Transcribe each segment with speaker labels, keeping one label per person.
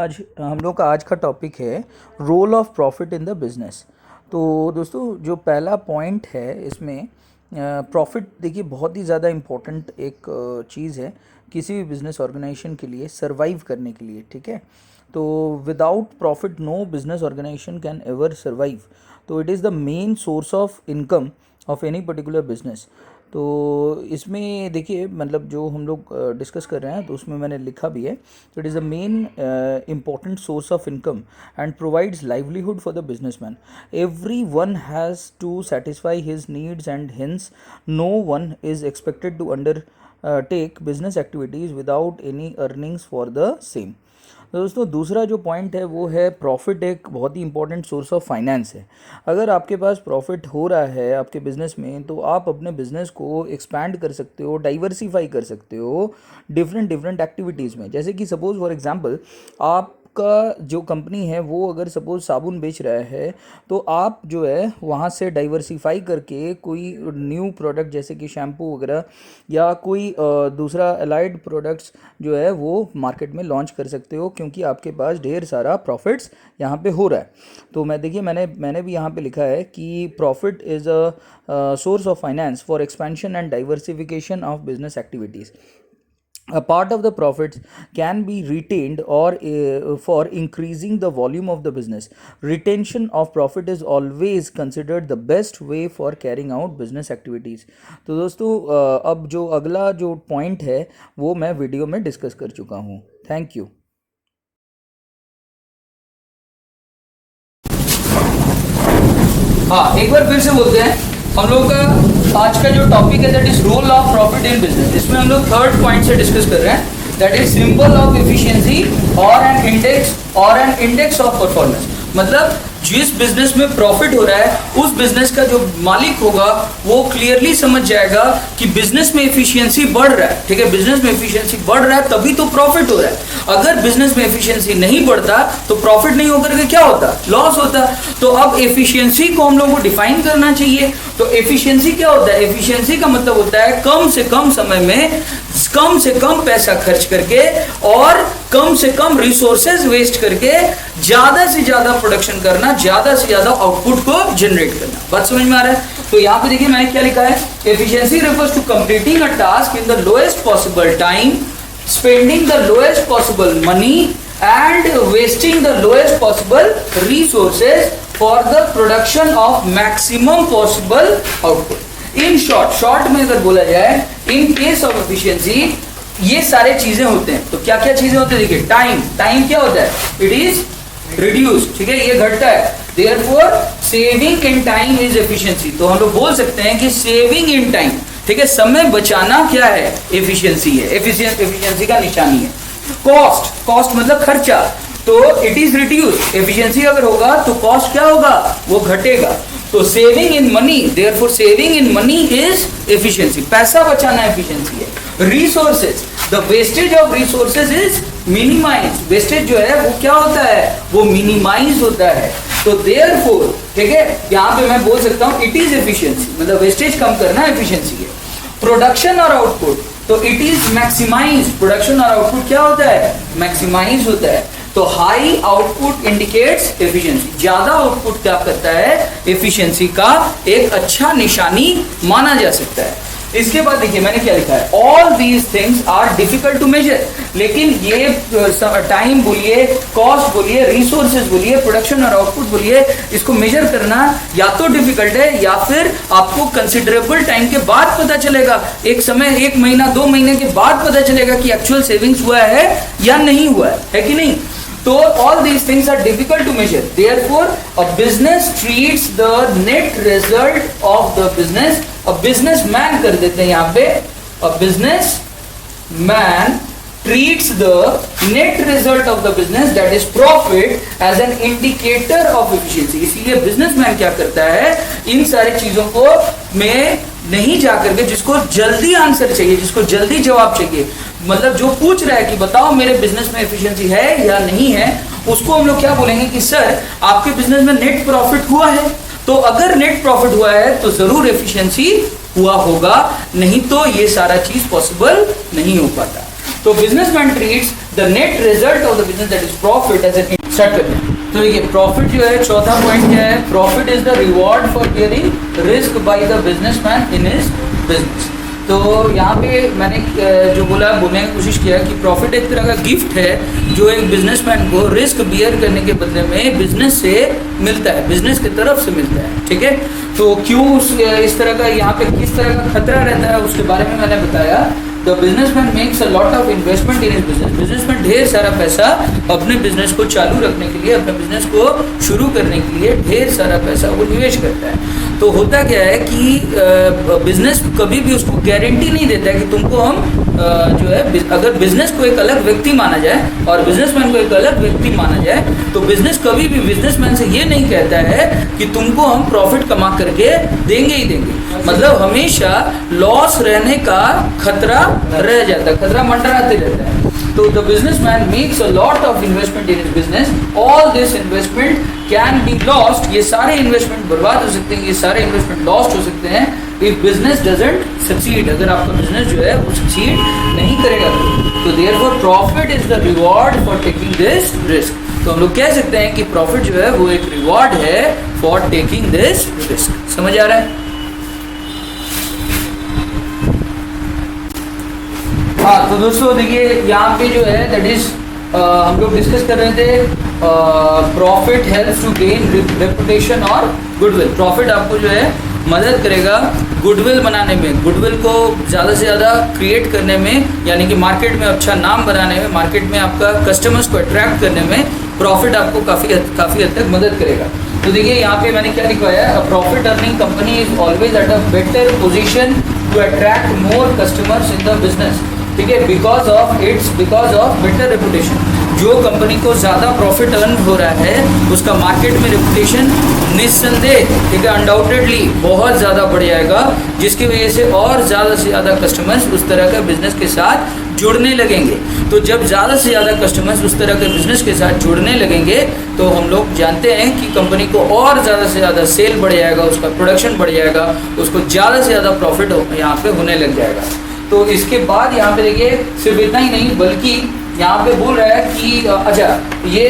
Speaker 1: हम लोग का आज का टॉपिक है role of profit in the business. तो दोस्तों जो पहला पॉइंट है इसमें प्रॉफिट देखिए बहुत ही ज़्यादा इम्पोर्टेंट एक चीज़ है किसी भी बिज़नेस ऑर्गेनाइजेशन के लिए सर्वाइव करने के लिए, ठीक है। तो without profit no business organisation can ever survive. तो it is the main source of income of any particular business. तो इसमें देखिए मतलब जो हम लोग डिस्कस कर रहे हैं तो उसमें मैंने लिखा भी है, तो it is the main important source of income and provides livelihood for the businessman. Everyone has to satisfy his needs and hence no one is expected to undertake business activities without any earnings for the same. तो दोस्तों दूसरा जो point है वो है profit एक बहुत ही important source of finance है। अगर आपके पास प्रॉफिट हो रहा है आपके बिज़नेस में तो आप अपने बिज़नेस को एक्सपैंड कर सकते हो, डाइवर्सिफाई कर सकते हो डिफरेंट एक्टिविटीज़ में। जैसे कि सपोज़ फॉर एग्जांपल आपका जो कंपनी है वो अगर सपोज़ साबुन बेच रहा है तो आप जो है वहाँ से डाइवर्सिफाई करके कोई न्यू प्रोडक्ट जैसे कि शैम्पू वगैरह या कोई दूसरा अलाइड प्रोडक्ट्स जो है वो मार्केट में लॉन्च कर सकते हो, क्योंकि आपके पास ढेर सारा प्रॉफिट्स यहाँ पे हो रहा है। तो मैंने भी यहाँ पे लिखा है कि profit is a source of finance for expansion and diversification of business activities. A part of the profits can be retained or for increasing the volume of the business. Retention of profit is always considered the best way for carrying out business activities. तो दोस्तों अब जो अगला जो point है वो मैं video में डिस्कस कर चुका हूँ। Thank you.
Speaker 2: हाँ, एक बार फिर से बोलते हैं। हम लोग का आज का जो टॉपिक है that is role of profit in business. इसमें हम लोग थर्ड पॉइंट से डिस्कस कर रहे हैं that is symbol of efficiency और एन इंडेक्स ऑफ परफॉर्मेंस। मतलब जिस बिजनेस में प्रॉफिट हो रहा है उस बिजनेस का जो मालिक होगा वो क्लियरली समझ जाएगा कि बिजनेस में एफिशिएंसी बढ़ रहा है, ठीक है। बिजनेस में एफिशिएंसी बढ़ रहा है तभी तो प्रॉफिट हो रहा है। अगर बिजनेस में एफिशिएंसी नहीं बढ़ता तो प्रॉफिट नहीं होकर के क्या होता, लॉस होता। तो अब एफिशिएंसी को हम लोगों को डिफाइन करना चाहिए। तो एफिशिएंसी क्या होता है? एफिशिएंसी का मतलब होता है कम से कम समय में कम से कम पैसा खर्च करके और कम से कम रिसोर्सेज वेस्ट करके ज्यादा से ज्यादा प्रोडक्शन करना, ज्यादा से ज्यादा आउटपुट को जनरेट करना। बात समझ में आ रहा है? तो यहाँ पे देखिए मैंने क्या लिखा है, efficiency refers to completing a task in the lowest possible time, spending the lowest possible money and wasting the lowest possible resources for the production of maximum possible output. In short में अगर बोला जाए, in case of efficiency ये सारे चीजें होते हैं। तो क्या क्या चीजें होती है? देखिए टाइम क्या होता है? इट इज रिड्यूस, ठीक है, ये घटता है। Therefore saving in time is efficiency. तो हम लोग बोल सकते हैं कि सेविंग इन टाइम, ठीक है, समय बचाना क्या है? एफिशिएंसी है, एफिशिएंसी का निशानी है। कॉस्ट मतलब खर्चा, तो इट इज रिड्यूस। एफिशिएंसी अगर होगा तो कॉस्ट क्या होगा? वो घटेगा। तो saving in money, therefore saving in money is efficiency. पैसा बचाना एफिशिएंसी है। Resources, the wastage of resources is minimise. Wastage जो है वो क्या होता है? वो मिनिमाइज होता है। तो देयरफॉर, ठीक है, यहाँ पे मैं बोल सकता हूँ इट इज एफिशिएंसी, मतलब वेस्टेज कम करना एफिशिएंसी है। प्रोडक्शन और आउटपुट, तो इट इज मैक्सिमाइज। प्रोडक्शन और आउटपुट क्या होता है? मैक्सिमाइज होता है। तो हाई आउटपुट इंडिकेट्स एफिशिएंसी। ज्यादा आउटपुट क्या करता है? एफिशिएंसी का एक अच्छा निशानी माना जा सकता है। इसके बाद देखिए मैंने क्या लिखा है, all these things are difficult to measure. लेकिन ये टाइम बोलिए, कॉस्ट बोलिए, रिसोर्सेज बोलिए, प्रोडक्शन और आउटपुट बोलिए, इसको मेजर करना या तो डिफिकल्ट है या फिर आपको कंसिडरेबल टाइम के बाद पता चलेगा। एक समय, 1 महीना 2 महीने के बाद पता चलेगा कि एक्चुअल सेविंग्स हुआ है या नहीं हुआ है कि नहीं। तो all these things are difficult to measure. Therefore, a business treats the net result of the business. A businessman कर देते हैं यहाँ पे. A businessman treats the net result of the business, that is profit, as an indicator of efficiency. इसीलिए businessman क्या करता है? इन सारी चीजों को में नहीं जाकर के, जिसको जल्दी आंसर चाहिए, जिसको जल्दी जवाब चाहिए, मतलब जो पूछ रहा है कि बताओ मेरे बिजनेस में एफिशिएंसी है या नहीं है, उसको हम लोग क्या बोलेंगे कि सर आपके बिजनेस में नेट प्रॉफिट हुआ है। तो अगर नेट प्रॉफिट हुआ है तो जरूर एफिशिएंसी हुआ होगा, नहीं तो ये सारा चीज पॉसिबल नहीं हो पाता। तो businessman treats the net result of the business that is profit as an start करते हैं। तो देखिए प्रॉफिट जो है, चौथा पॉइंट क्या है, profit is the reward for bearing risk by the businessman in his business. तो यहाँ पे मैंने जो बोलने की कोशिश किया कि प्रॉफिट एक तरह का गिफ्ट है जो एक बिजनेसमैन को रिस्क बियर करने के बदले में बिजनेस से मिलता है, बिजनेस की तरफ से मिलता है, ठीक है। तो क्यों इस तरह का यहाँ पे किस तरह का खतरा रहता है उसके बारे में मैंने बताया। The businessman makes a lot of investment in his business. Businessman ढेर सारा पैसा अपने बिजनेस को चालू रखने के लिए, अपने बिजनेस को शुरू करने के लिए ढेर सारा पैसा वो निवेश करता है। तो होता क्या है कि बिजनेस कभी भी उसको गारंटी नहीं देता है कि तुमको हम जो है, अगर बिजनेस को एक अलग व्यक्ति माना जाए और बिजनेसमैन को एक अलग व्यक्ति माना जाए, तो बिजनेस कभी भी बिजनेसमैन से ये नहीं कहता है कि तुमको हम प्रॉफिट कमा करके देंगे ही देंगे। मतलब हमेशा लॉस रहने का खतरा रह जाता है, खतरा मंडराते रहता है। तो the businessman makes a lot of investment in his business, all this investment can be lost. ये सारे इन्वेस्टमेंट बर्बाद हो सकते हैं, ये सारे इन्वेस्टमेंट लॉस्ट हो सकते हैं इफ बिजनेस डजंट सक्सीड, अगर आपका बिजनेस जो है वो सक्सीड नहीं करेगा। तो therefore profit is the reward for taking this risk. तो हम लोग कह सकते हैं कि प्रॉफिट जो है वो एक रिवॉर्ड है फॉर टेकिंग दिस रिस्क। समझ आ रहा है? हाँ, तो दोस्तों देखिए यहाँ पे जो है दैट इज हम लोग डिस्कस कर रहे थे profit helps to gain reputation और गुडविल। प्रॉफिट आपको जो है मदद करेगा गुडविल बनाने में, गुडविल को ज़्यादा से ज़्यादा क्रिएट करने में, यानी कि मार्केट में अच्छा नाम बनाने में, मार्केट में आपका कस्टमर्स को अट्रैक्ट करने में प्रॉफिट आपको काफ़ी हद तक मदद करेगा। तो देखिए यहाँ पे मैंने क्या लिखवाया, a profit earning company is always at a better position to attract more customers in the business, ठीक है, बिकॉज ऑफ बेटर रेपुटेशन। जो कंपनी को ज़्यादा प्रॉफिट अर्न हो रहा है उसका मार्केट में रेपुटेशन निस्संदेह, ठीक है, अनडाउटेडली बहुत ज़्यादा बढ़ जाएगा, जिसकी वजह से और ज़्यादा से ज़्यादा कस्टमर्स उस तरह का बिजनेस के साथ जुड़ने लगेंगे। तो जब ज़्यादा से ज़्यादा कस्टमर्स उस तरह के बिजनेस के साथ जुड़ने लगेंगे तो हम लोग जानते हैं कि कंपनी को और ज़्यादा से ज़्यादा सेल बढ़ जाएगा, उसका प्रोडक्शन बढ़ जाएगा, उसको ज़्यादा से ज़्यादा प्रॉफिट यहाँ पे होने लग जाएगा। तो इसके बाद यहाँ पे देखिए सिर्फ इतना ही नहीं बल्कि यहाँ पे बोल रहा है कि अच्छा ये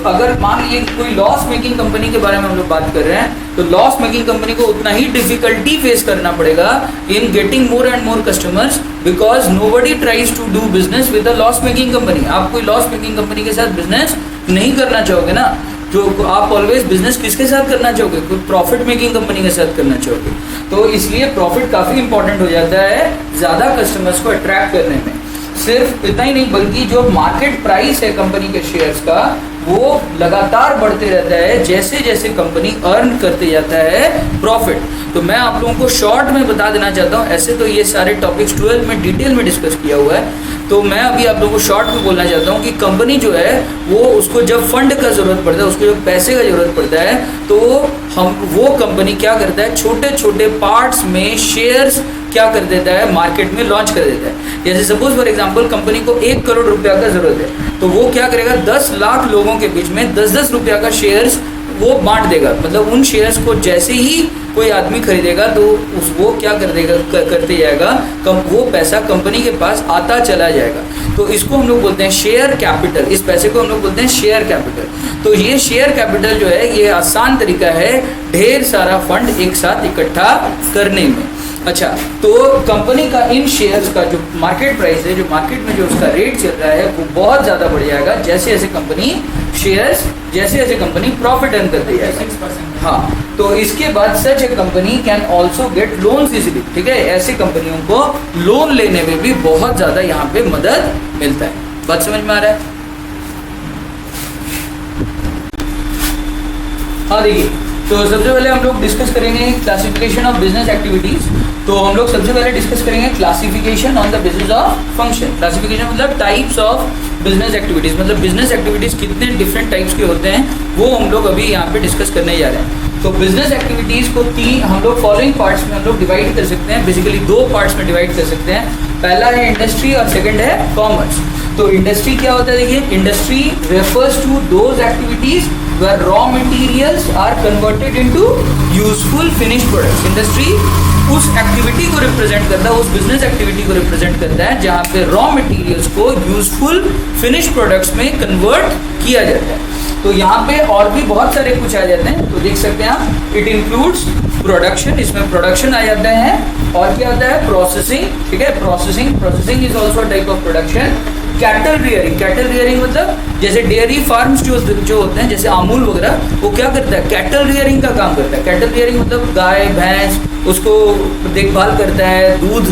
Speaker 2: अगर मान लीजिए कोई लॉस मेकिंग कंपनी के बारे में हम लोग बात कर रहे हैं, तो लॉस मेकिंग कंपनी को उतना ही डिफिकल्टी फेस करना पड़ेगा in getting more and more customers, because nobody tries to do business with a loss making company. आप कोई लॉस मेकिंग कंपनी के साथ बिजनेस नहीं करना चाहोगे ना, जो आप ऑलवेज बिजनेस किसके साथ करना चाहोगे, कोई प्रॉफिट मेकिंग कंपनी के साथ करना चाहोगे। तो इसलिए प्रॉफिट काफ़ी इंपॉर्टेंट हो जाता है ज़्यादा कस्टमर्स को अट्रैक्ट करने में। सिर्फ इतना ही नहीं बल्कि जो मार्केट प्राइस है कंपनी के शेयर्स का वो लगातार बढ़ते रहता है जैसे जैसे कंपनी अर्न करते जाता है प्रॉफिट। तो मैं आप लोगों को शॉर्ट में बता देना चाहता हूँ, ऐसे तो ये सारे टॉपिक्स 12 में डिटेल में डिस्कस किया हुआ है, तो मैं अभी आप लोगों को शॉर्ट में बोलना चाहता हूँ कि कंपनी जो है वो उसको जब फंड का ज़रूरत पड़ता है, उसको जब पैसे का ज़रूरत पड़ता है, तो वो कंपनी क्या करता है, छोटे छोटे पार्ट्स में शेयर्स क्या कर देता है, मार्केट में लॉन्च कर देता है। जैसे सपोज फॉर एग्जांपल कंपनी को 1 करोड़ रुपया का ज़रूरत है, तो वो क्या करेगा 10 लाख लोगों के बीच में 10-10 रुपया का शेयर्स वो बांट देगा। मतलब उन शेयर्स को जैसे ही कोई आदमी खरीदेगा तो वो क्या कर देगा, करते जाएगा, वो पैसा कंपनी के पास आता चला जाएगा। तो इसको हम लोग बोलते हैं शेयर कैपिटल, इस पैसे को हम लोग बोलते हैं शेयर कैपिटल। तो ये शेयर कैपिटल जो है ये आसान तरीका है ढेर सारा फंड एक साथ इकट्ठा करने में। अच्छा, तो कंपनी का इन शेयर्स का जो मार्केट प्राइस है, जो मार्केट में जो उसका रेट चल रहा है वो बहुत ज़्यादा बढ़ जाएगा जैसे जैसे कंपनी शेयर्स, जैसे जैसे कंपनी प्रॉफिट अर्न करती जाएगा। हाँ, तो इसके बाद such a company can also get loans easily, ठीक है, ऐसी कंपनियों को लोन लेने में भी बहुत ज़्यादा यहाँ पे मदद मिलता है। बात समझ में आ रहा है? हाँ देखिए, तो सबसे पहले हम लोग डिस्कस करेंगे क्लासिफिकेशन ऑफ बिजनेस एक्टिविटीज। तो हम लोग सबसे पहले डिस्कस करेंगे classification on the basis of function. Classification मतलब टाइप्स ऑफ बिजनेस एक्टिविटीज, मतलब बिजनेस एक्टिविटीज कितने डिफरेंट टाइप्स के होते हैं वो हम लोग अभी यहाँ पे डिस्कस करने जा रहे हैं। तो बिजनेस एक्टिविटीज को हम लोग फॉलोइंग पार्ट्स में हम लोग डिवाइड कर सकते हैं, बेसिकली 2 पार्ट्स में डिवाइड कर सकते हैं। पहला है इंडस्ट्री और सेकेंड है कॉमर्स। तो इंडस्ट्री क्या होता है, देखिए, industry refers to those activities where raw materials are converted into useful finished products. Industry उस एक्टिविटी को रिप्रेजेंट करता है, उस बिजनेस एक्टिविटी को रिप्रेजेंट करता है जहाँ पे रॉ मटेरियल्स को यूजफुल फिनिश प्रोडक्ट्स में कन्वर्ट किया जाता है। तो यहाँ पे और भी बहुत सारे कुछ आ जाते हैं, तो देख सकते हैं आप, इट इंक्लूड्स प्रोडक्शन, इसमें प्रोडक्शन आ जाता है, और क्या आता है, प्रोसेसिंग, ठीक है, processing is also type of production. Cattle rearing मतलब जैसे डेयरी फार्म्स जो होते हैं, जैसे अमूल वगैरह, वो क्या करता है, कैटल रियरिंग का काम करता है। कैटल रियरिंग मतलब गाय भैंस, उसको देखभाल करता है, दूध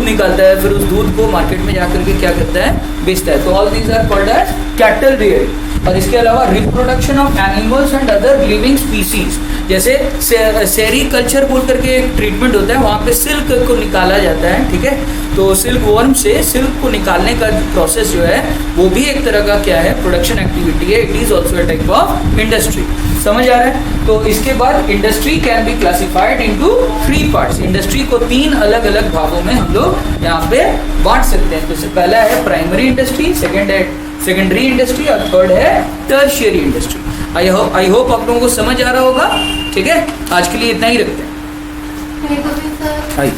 Speaker 2: निकालता है, फिर उस दूध को मार्केट में जाकर के क्या करता है, बेचता है। तो all these are called as cattle rearing. और इसके अलावा reproduction of animals and other living species, जैसे सेरीकल्चर बोल करके एक ट्रीटमेंट होता है, वहाँ पे सिल्क को निकाला जाता है, ठीक है। तो सिल्क वर्म से सिल्क को निकालने का प्रोसेस जो है वो भी एक तरह का क्या है, प्रोडक्शन एक्टिविटी है। It is also a type of industry. समझ आ रहा है? तो इसके बाद industry can be classified into 3 parts. Industry को 3 अलग अलग भागों में हम लोग यहाँ पे बांट सकते हैं। तो पहला है प्राइमरी इंडस्ट्री, सेकेंड है सेकेंडरी इंडस्ट्री, और थर्ड है टर्शियरी इंडस्ट्री। आई होप आप लोगों को समझ आ रहा होगा, ठीक है। आज के लिए इतना ही रखते हैं।
Speaker 3: सर
Speaker 2: आइए।